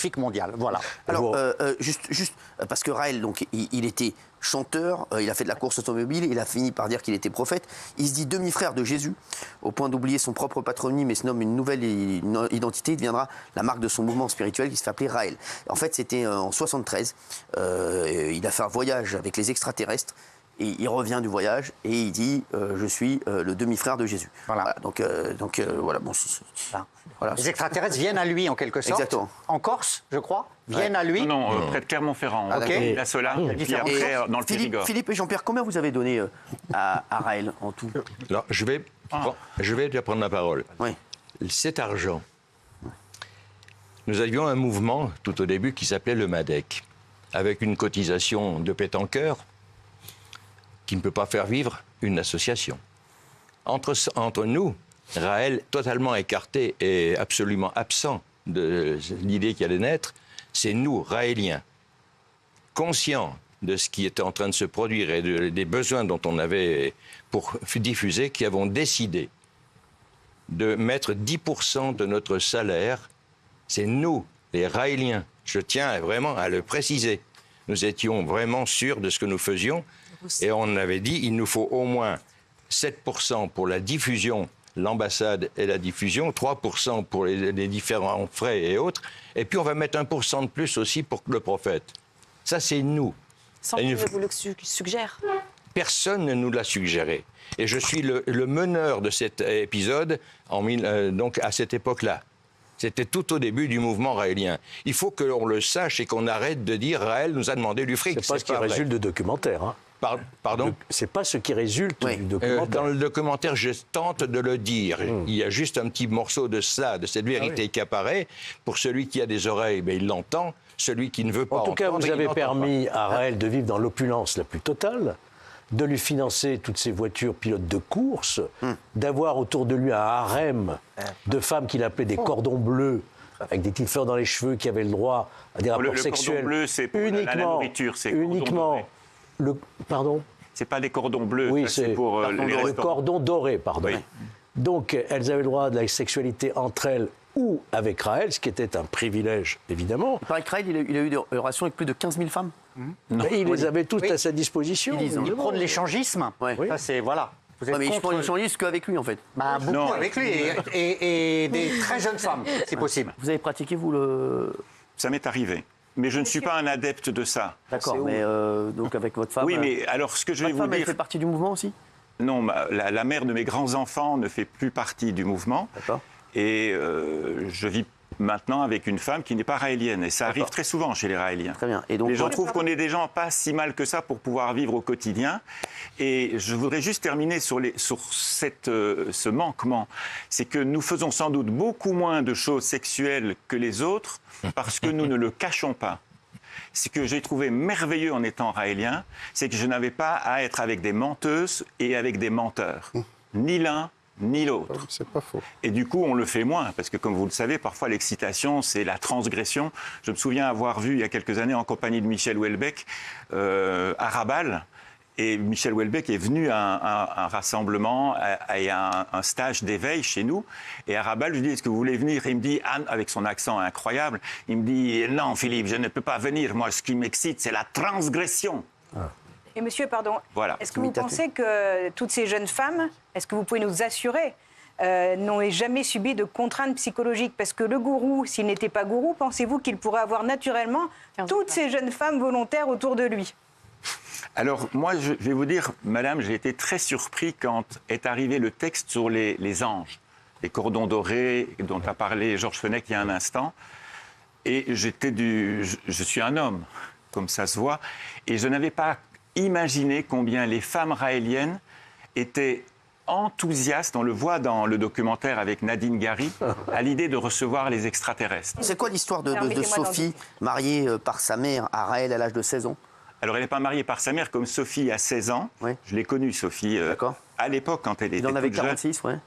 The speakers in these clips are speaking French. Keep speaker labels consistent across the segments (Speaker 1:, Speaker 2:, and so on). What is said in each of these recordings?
Speaker 1: scientifique mondial. Voilà.
Speaker 2: Alors, juste parce que Raël, donc, il était chanteur, il a fait de la course automobile, il a fini par dire qu'il était prophète. Il se dit demi-frère de Jésus, au point d'oublier son propre patronyme et se nomme une nouvelle identité. Il deviendra la marque de son mouvement spirituel qui se fait appeler Raël. En fait, c'était en 73. Il a fait un voyage avec les extraterrestres. Et il revient du voyage et il dit je suis le demi-frère de Jésus.
Speaker 1: Voilà.
Speaker 2: Voilà. Bon, voilà.
Speaker 1: Les extraterrestres viennent à lui en quelque sorte.
Speaker 2: Exactement.
Speaker 1: En Corse, je crois, viennent à lui.
Speaker 3: Non, près de Clermont-Ferrand.
Speaker 1: Ok.
Speaker 3: La Sola, et puis après dans le Périgord.
Speaker 2: Philippe et Jean-Pierre, combien vous avez donné à Raël en tout?
Speaker 4: Alors, je vais te prendre la parole.
Speaker 2: Oui.
Speaker 4: Cet argent, nous avions un mouvement tout au début qui s'appelait le MADEC, avec une cotisation de pétanqueur qui ne peut pas faire vivre une association. Entre nous, Raël, totalement écarté et absolument absent de l'idée qui allait naître, c'est nous, Raéliens, conscients de ce qui était en train de se produire et des besoins dont on avait pour diffuser, qui avons décidé de mettre 10% de notre salaire. C'est nous, les Raéliens. Je tiens vraiment à le préciser. Nous étions vraiment sûrs de ce que nous faisions. Et on avait dit, il nous faut au moins 7% pour la diffusion, l'ambassade et la diffusion, 3% pour les différents frais et autres, et puis on va mettre 1% de plus aussi pour le prophète. Ça, c'est nous.
Speaker 5: Sans qu'il ne vous le suggère.
Speaker 4: Personne ne nous l'a suggéré. Et je suis le meneur de cet épisode donc à cette époque-là. C'était tout au début du mouvement raélien. Il faut que l'on le sache et qu'on arrête de dire Raël nous a demandé du fric.
Speaker 6: C'est pas ce qui résulte du documentaire. Hein.
Speaker 4: Pardon ?
Speaker 6: C'est pas ce qui résulte du documentaire.
Speaker 4: Dans le documentaire, je tente de le dire. Il y a juste un petit morceau de cela, de cette vérité qui apparaît. Pour celui qui a des oreilles, il l'entend. Celui qui ne veut pas
Speaker 6: en tout cas,
Speaker 4: entendre,
Speaker 6: vous avez permis à Raël de vivre dans l'opulence la plus totale, de lui financer toutes ses voitures pilotes de course, d'avoir autour de lui un harem de femmes qu'il appelait des cordons bleus, avec des petites fleurs dans les cheveux, qui avaient le droit à des rapports sexuels.
Speaker 3: Le cordon bleu, c'est pour la nourriture, c'est
Speaker 6: uniquement. Pardon ?
Speaker 3: C'est pas des cordons bleus,
Speaker 6: oui,
Speaker 3: c'est pour
Speaker 6: le cordon doré, pardon. Oui. Donc, elles avaient le droit de la sexualité entre elles ou avec Raël, ce qui était un privilège, évidemment.
Speaker 2: Il paraît que Raël, il a eu des relations avec plus de 15 000 femmes.
Speaker 6: Il les avait toutes à sa disposition.
Speaker 1: Il prône l'échangisme. Ça, c'est, voilà.
Speaker 2: Mais il prend l'échangisme qu'avec lui, en fait.
Speaker 1: Beaucoup avec lui et des très jeunes femmes, c'est possible.
Speaker 2: Vous avez pratiqué, vous, le...
Speaker 3: Ça m'est arrivé. Mais je ne suis pas un adepte de ça.
Speaker 2: D'accord, mais donc avec votre femme...
Speaker 3: Oui, mais alors ce que je vais vous dire...
Speaker 2: Votre femme, elle fait partie du mouvement aussi ?
Speaker 3: Non, la mère de mes grands-enfants ne fait plus partie du mouvement.
Speaker 2: D'accord.
Speaker 3: Et je vis maintenant avec une femme qui n'est pas raélienne. Et ça arrive très souvent chez les raéliens.
Speaker 2: Très bien. Et donc,
Speaker 3: les gens trouvent qu'on est des gens pas si mal que ça pour pouvoir vivre au quotidien. Et je voudrais juste terminer sur ce manquement. C'est que nous faisons sans doute beaucoup moins de choses sexuelles que les autres parce que nous ne le cachons pas. Ce que j'ai trouvé merveilleux en étant raélien, c'est que je n'avais pas à être avec des menteuses et avec des menteurs. Ni l'un, ni l'autre.
Speaker 7: C'est pas faux.
Speaker 3: Et du coup, on le fait moins, parce que comme vous le savez, parfois l'excitation, c'est la transgression. Je me souviens avoir vu il y a quelques années en compagnie de Michel Houellebecq à Rabaul. Et Michel Houellebecq est venu à un rassemblement et à un stage d'éveil chez nous. Et à Rabaul, je lui dis, est-ce que vous voulez venir ? Et il me dit, avec son accent incroyable, il me dit, non Philippe, je ne peux pas venir. Moi, ce qui m'excite, c'est la transgression.
Speaker 5: Et monsieur, pardon,
Speaker 3: voilà.
Speaker 5: Est-ce que vous pensez que toutes ces jeunes femmes, est-ce que vous pouvez nous assurer, n'ont jamais subi de contraintes psychologiques ? Parce que le gourou, s'il n'était pas gourou, pensez-vous qu'il pourrait avoir naturellement toutes ces jeunes femmes volontaires autour de lui ?
Speaker 3: Alors, moi, je vais vous dire, madame, j'ai été très surpris quand est arrivé le texte sur les anges, les cordons dorés dont a parlé Georges Fenech il y a un instant. Et je suis un homme, comme ça se voit, et je n'avais pas imaginé combien les femmes raéliennes étaient enthousiastes, on le voit dans le documentaire avec Nadine Gary, à l'idée de recevoir les extraterrestres.
Speaker 2: C'est quoi l'histoire de Sophie, mariée par sa mère à Raël à l'âge de 16 ans ?
Speaker 3: Alors, elle n'est pas mariée par sa mère comme Sophie à 16 ans.
Speaker 2: Oui.
Speaker 3: Je l'ai connue, Sophie, à l'époque, quand elle était toute jeune.
Speaker 2: Il en avait 46, ouais.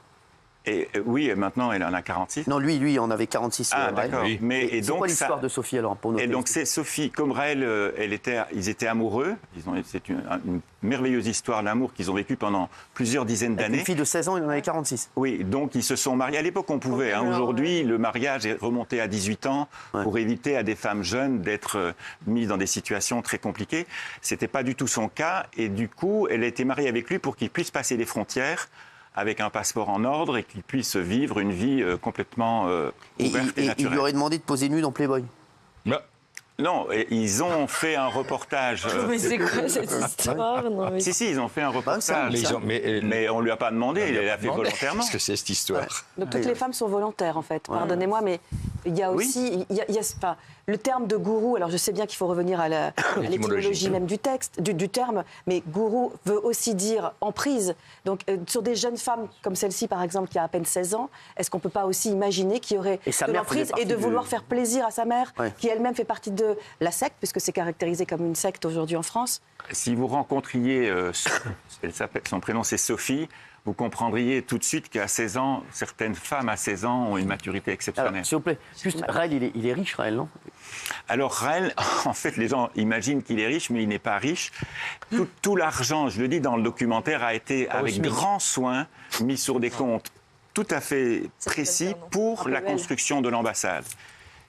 Speaker 3: Et oui, maintenant, elle en a 46.
Speaker 2: Non, lui, en avait 46.
Speaker 3: Ah,
Speaker 2: Raël.
Speaker 3: d'accord.
Speaker 4: Oui.
Speaker 3: Mais,
Speaker 2: Et c'est quoi l'histoire de Sophie, alors, pour nos
Speaker 3: Et donc, c'est Sophie, comme Raël, ils étaient amoureux. C'est une merveilleuse histoire d'amour qu'ils ont vécue pendant plusieurs dizaines
Speaker 2: Avec
Speaker 3: d'années.
Speaker 2: une fille de 16 ans, il en avait 46.
Speaker 3: Oui, donc ils se sont mariés. À l'époque, on pouvait. Aujourd'hui, le mariage est remonté à 18 ans pour éviter à des femmes jeunes d'être mises dans des situations très compliquées. C'était pas du tout son cas. Et du coup, elle a été mariée avec lui pour qu'il puisse passer les frontières avec un passeport en ordre et qu'il puisse vivre une vie complètement ouverte et
Speaker 2: il
Speaker 3: naturelle.
Speaker 2: lui aurait demandé de poser nu dans Playboy.
Speaker 4: Bah,
Speaker 3: Non, ils ont fait un reportage.
Speaker 7: Mais c'est quoi cette histoire? Non, mais...
Speaker 3: Si, ils ont fait un reportage. Mais on lui a pas demandé, il l'a fait volontairement.
Speaker 4: Qu'est-ce que c'est cette histoire?
Speaker 7: Donc toutes les femmes sont volontaires en fait. Pardonnez-moi, mais il y a aussi, enfin, le terme de gourou. Alors je sais bien qu'il faut revenir à l'étymologie même du texte, du terme, mais gourou veut aussi dire emprise. Donc sur des jeunes femmes comme celle-ci par exemple qui a à peine 16 ans, est-ce qu'on peut pas aussi imaginer qu'il y aurait
Speaker 2: Et sa
Speaker 7: de
Speaker 2: mère
Speaker 7: l'emprise
Speaker 2: faisait
Speaker 7: et de
Speaker 2: partie
Speaker 7: vouloir
Speaker 2: du-
Speaker 7: faire plaisir à sa mère,
Speaker 2: Ouais.
Speaker 7: qui elle-même fait partie de la secte, puisque c'est caractérisé comme une secte aujourd'hui en France?
Speaker 3: Si vous rencontriez, son prénom c'est Sophie, vous comprendriez tout de suite qu'à 16 ans, certaines femmes à 16 ans ont une maturité
Speaker 2: Alors,
Speaker 3: exceptionnelle.
Speaker 2: s'il vous plaît, juste, Raël, il est riche, Raël, non?
Speaker 3: Alors Raël, en fait, les gens imaginent qu'il est riche, mais il n'est pas riche. Tout l'argent, je le dis dans le documentaire, a été avec grand soin mis sur des comptes tout à fait précis pour la construction de l'ambassade.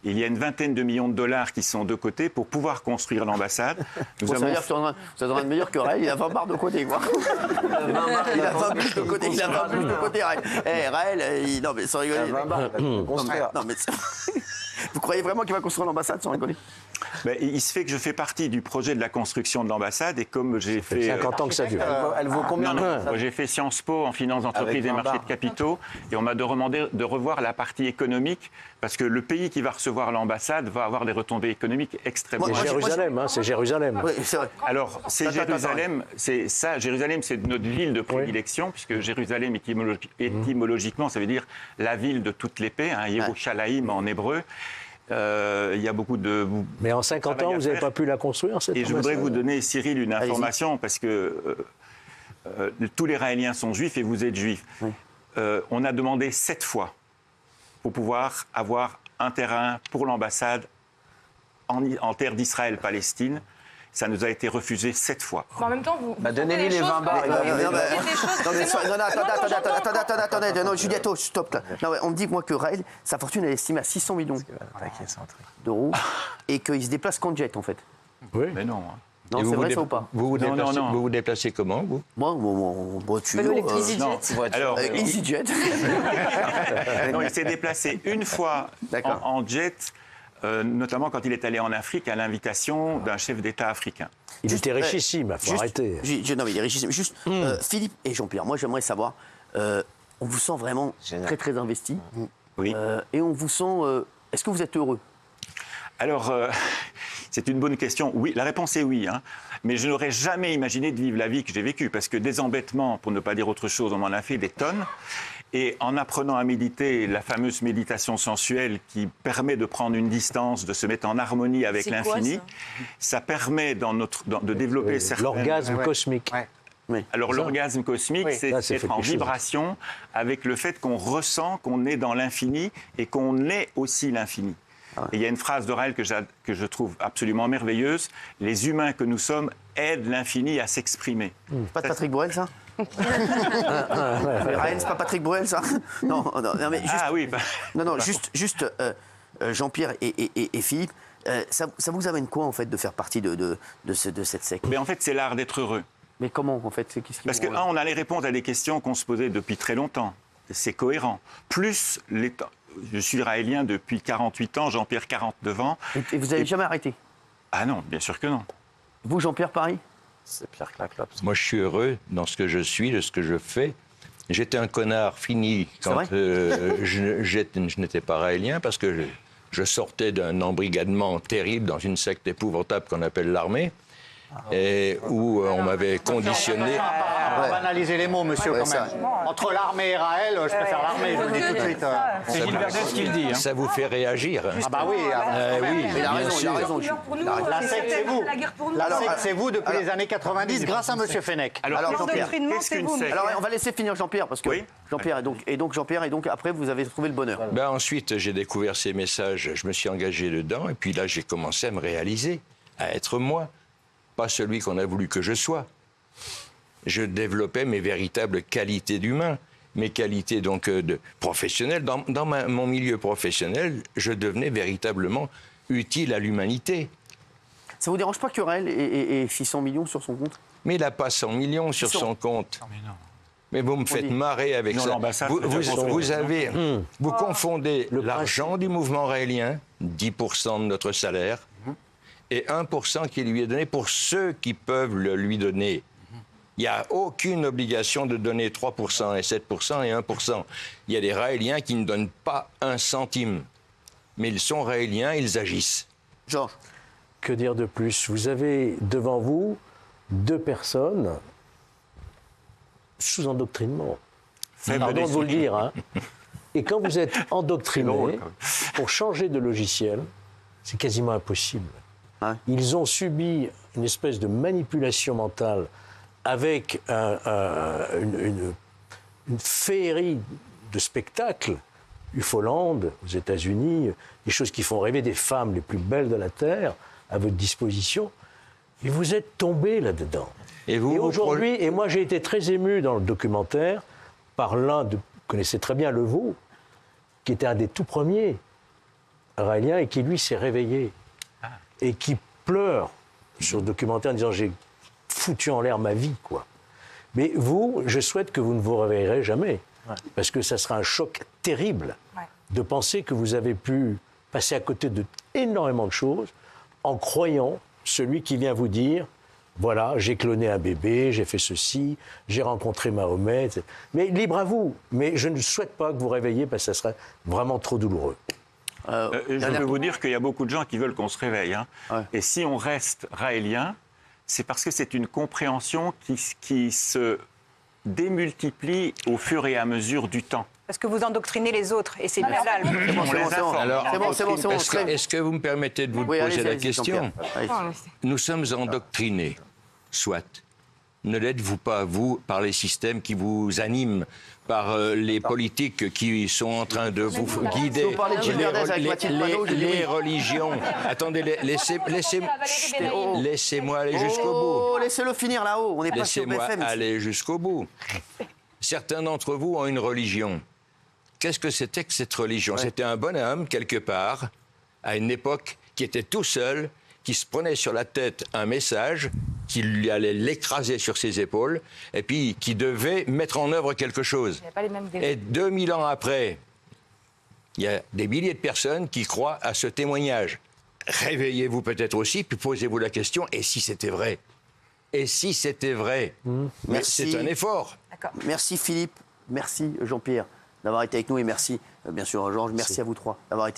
Speaker 3: Il y a une vingtaine de millions de dollars qui sont de côté pour pouvoir construire l'ambassade. Nous
Speaker 2: Bon, ça veut
Speaker 3: avons
Speaker 2: dire que ça devrait être meilleur que Raël, il a 20 barres de côté, quoi. Il a 20 bûches de côté, il a 20 bûches de côté, Raël. Raël, non mais sans rigoler.
Speaker 1: 20 barres, il va construire.
Speaker 2: Non, mais vous croyez vraiment qu'il va construire l'ambassade sans rigoler?
Speaker 3: Ben, il se fait que je fais partie du projet de la construction de l'ambassade et comme j'ai fait...
Speaker 6: 50 ans que ça dure.
Speaker 1: Elle vaut combien?
Speaker 3: Moi, j'ai fait Sciences Po en finance d'entreprise
Speaker 1: Avec
Speaker 3: et
Speaker 1: 20
Speaker 3: marchés
Speaker 1: barres.
Speaker 3: de capitaux et on m'a demandé de revoir la partie économique parce que le pays qui va recevoir l'ambassade va avoir des retombées économiques extrêmement
Speaker 2: Moi,
Speaker 6: C'est
Speaker 3: importantes.
Speaker 6: Jérusalem, hein, c'est Jérusalem.
Speaker 2: Oui, c'est vrai.
Speaker 3: Alors, c'est
Speaker 2: Attends,
Speaker 3: Jérusalem, c'est ça, Jérusalem, c'est notre ville de prédilection, puisque Jérusalem, étymologiquement, ça veut dire la ville de toute l'épée, hein, Yerushalayim en hébreu. Il y a beaucoup de...
Speaker 6: Mais en 50
Speaker 3: travail
Speaker 6: ans,
Speaker 3: à
Speaker 6: vous n'avez
Speaker 3: faire.
Speaker 6: pas pu la construire, cette
Speaker 3: Et je voudrais
Speaker 6: ambassade
Speaker 3: vous donner, Cyril, une
Speaker 2: Allez-y.
Speaker 3: information, parce que tous les Raéliens sont juifs et vous êtes juifs. On a demandé 7 fois pour pouvoir avoir un terrain pour l'ambassade en terre d'Israël-Palestine. Ça nous a été refusé 7 fois.
Speaker 8: Mais en même temps, vous
Speaker 1: donnez-lui les 20 barres.
Speaker 2: Attendez, non, Juliette, stop. Là. Non, on me dit moi que Raël, sa fortune est estimée à 600 millions d'euros et qu'il se déplace qu'en jet en fait.
Speaker 6: Oui.
Speaker 3: Mais non. hein.
Speaker 2: Non,
Speaker 4: Et
Speaker 2: c'est
Speaker 4: vous
Speaker 2: vrai
Speaker 4: vous
Speaker 2: ça ou pas?
Speaker 4: Vous
Speaker 3: Non, non, non.
Speaker 4: vous déplacez comment, vous?
Speaker 2: Moi, en voiture.
Speaker 3: Non. Alors,
Speaker 2: EasyJet.
Speaker 3: non, il s'est déplacé une fois
Speaker 2: D'accord.
Speaker 3: en jet, notamment quand il est allé en Afrique à l'invitation d'un chef d'État africain.
Speaker 6: Il était richissime, il faut
Speaker 2: Juste-
Speaker 6: arrêter.
Speaker 2: Non, mais il est richissime. Juste, Philippe et Jean-Pierre, moi j'aimerais savoir, on vous sent vraiment très très investi.
Speaker 3: Oui.
Speaker 2: Et on vous sent. Est-ce que vous êtes heureux?
Speaker 3: Alors, c'est une bonne question. Oui, la réponse est oui. Hein. Mais je n'aurais jamais imaginé de vivre la vie que j'ai vécue, parce que des embêtements, pour ne pas dire autre chose, on m'en a fait des tonnes. Et en apprenant à méditer, la fameuse méditation sensuelle qui permet de prendre une distance, de se mettre en harmonie avec
Speaker 7: C'est quoi,
Speaker 3: l'infini, ça permet de développer certaines...
Speaker 6: L'orgasme cosmique.
Speaker 3: Alors l'orgasme cosmique,
Speaker 1: Oui.
Speaker 3: c'est
Speaker 6: Là, c'est
Speaker 3: être en
Speaker 6: quelque chose.
Speaker 3: vibration avec le fait qu'on ressent qu'on est dans l'infini et qu'on est aussi l'infini. Et il y a une phrase de Raël que je trouve absolument merveilleuse. Les humains que nous sommes aident l'infini à s'exprimer.
Speaker 2: Pas de Patrick Bruel, ça? Raël, c'est pas Patrick Bruel, ça? Non, mais juste.
Speaker 3: Ah oui,
Speaker 2: Non, juste Jean-Pierre et Philippe, ça vous amène quoi en fait de faire partie de cette secte?
Speaker 3: mais en fait c'est l'art d'être heureux.
Speaker 2: Mais comment en fait? Qu'est-ce qui
Speaker 3: Parce que,
Speaker 2: vous-
Speaker 3: on allait répondre à des questions qu'on se posait depuis très longtemps. C'est cohérent. Plus les temps. Je suis raélien depuis 48 ans, Jean-Pierre 49 ans.
Speaker 2: Et vous n'avez jamais arrêté?
Speaker 3: Ah non, bien sûr que non.
Speaker 2: Vous, Jean-Pierre, pareil?
Speaker 1: C'est Pierre Claclops.
Speaker 4: Moi, je suis heureux dans ce que je suis, de ce que je fais. J'étais un connard fini
Speaker 2: C'est
Speaker 4: quand
Speaker 2: vrai
Speaker 4: je n'étais pas raélien parce que je sortais d'un embrigadement terrible dans une secte épouvantable qu'on appelle l'armée. et où on m'avait conditionné.
Speaker 1: On va analyser les mots, monsieur, quand même. Entre l'armée et Raël, je préfère l'armée, je vous le dis tout de suite.
Speaker 3: C'est Gilles Verdès qui le dit.
Speaker 4: Ça vous fait réagir.
Speaker 1: Ah bah oui,
Speaker 4: Oui,
Speaker 2: Il a
Speaker 4: bien
Speaker 2: raison, il a
Speaker 4: sûr.
Speaker 2: raison.
Speaker 1: la secte, c'est vous. La secte, c'est vous depuis les années 90, grâce à monsieur Fenech.
Speaker 2: Alors, Jean-Pierre.
Speaker 5: L'endoctrinement,
Speaker 3: qu'est-ce
Speaker 5: c'est
Speaker 3: qu'une
Speaker 5: vous.
Speaker 3: secte
Speaker 2: Alors, on va laisser finir Jean-Pierre, parce que
Speaker 3: Oui.
Speaker 2: Jean-Pierre, et donc après, vous avez trouvé le bonheur.
Speaker 4: Ben ensuite, j'ai découvert ces messages, je me suis engagé dedans, et puis là, j'ai commencé à me réaliser, à être moi, pas celui qu'on a voulu que je sois. Je développais mes véritables qualités d'humain, mes qualités donc de professionnel. Dans mon milieu professionnel, je devenais véritablement utile à l'humanité.
Speaker 2: Ça vous dérange pas que Raël ait 600 millions sur son compte?
Speaker 4: Mais il n'a pas 100 millions sur son compte. Mais vous me faites marrer avec
Speaker 3: Non,
Speaker 4: ça.
Speaker 3: l'ambassade,
Speaker 4: Vous confondez l'argent du mouvement raélien, 10% de notre salaire, et 1% qui lui est donné pour ceux qui peuvent le lui donner. Il n'y a aucune obligation de donner 3% et 7% et 1%. Il y a des Raéliens qui ne donnent pas un centime. Mais ils sont Raéliens, ils agissent.
Speaker 2: Georges.
Speaker 6: Que dire de plus? Vous avez devant vous 2 personnes sous endoctrinement. Pardon de vous le dire. Hein. Et quand vous êtes endoctriné, pour changer de logiciel, c'est quasiment impossible.
Speaker 2: Ouais.
Speaker 6: Ils ont subi une espèce de manipulation mentale avec une féerie de spectacles. Ufoland, aux États-Unis, des choses qui font rêver des femmes les plus belles de la Terre à votre disposition. Et vous êtes tombé là-dedans.
Speaker 4: Et vous,
Speaker 6: aujourd'hui, et moi j'ai été très ému dans le documentaire par l'un de, vous connaissez très bien Levaux, qui était un des tout premiers raéliens et qui lui s'est réveillé et qui pleure sur le documentaire en disant j'ai foutu en l'air ma vie, quoi. Mais vous, je souhaite que vous ne vous réveillerez jamais, parce que ça sera un choc terrible de penser que vous avez pu passer à côté de énormément de choses en croyant celui qui vient vous dire voilà, j'ai cloné un bébé, j'ai fait ceci, j'ai rencontré Mahomet. Mais libre à vous. Mais je ne souhaite pas que vous réveilliez parce que ça serait vraiment trop douloureux.
Speaker 3: Je peux vous dire qu'il y a beaucoup de gens qui veulent qu'on se réveille. Hein.
Speaker 2: Ouais.
Speaker 3: Et si on reste raélien, c'est parce que c'est une compréhension qui se démultiplie au fur et à mesure du temps.
Speaker 5: Parce que vous endoctrinez les autres, et c'est bien là.
Speaker 4: Est-ce que vous me permettez de vous poser la question? Nous sommes endoctrinés, soit. Ne l'êtes-vous pas, vous, par les systèmes qui vous animent, par les politiques qui sont en train de vous guider,
Speaker 2: vous parlez de Gilles Verdez avec Mathilde Panot, je dis oui.
Speaker 4: les religions. Attendez, laissez-moi aller jusqu'au bout.
Speaker 2: Oh, laissez-le finir là-haut, on n'est pas sur
Speaker 4: Laissez-moi
Speaker 2: BFM.
Speaker 4: aller jusqu'au bout. Certains d'entre vous ont une religion. Qu'est-ce que c'était que cette religion? C'était un bonhomme, quelque part, à une époque, qui était tout seul, qui se prenait sur la tête un message, qui lui allait l'écraser sur ses épaules, et puis qui devait mettre en œuvre quelque chose. Et 2000 ans après, il y a des milliers de personnes qui croient à ce témoignage. Réveillez-vous peut-être aussi, puis posez-vous la question, et si c'était vrai? Et si c'était vrai? Mais
Speaker 2: Merci.
Speaker 4: c'est un effort.
Speaker 2: Merci Philippe, merci Jean-Pierre d'avoir été avec nous et merci bien sûr Georges, merci à vous trois d'avoir été là.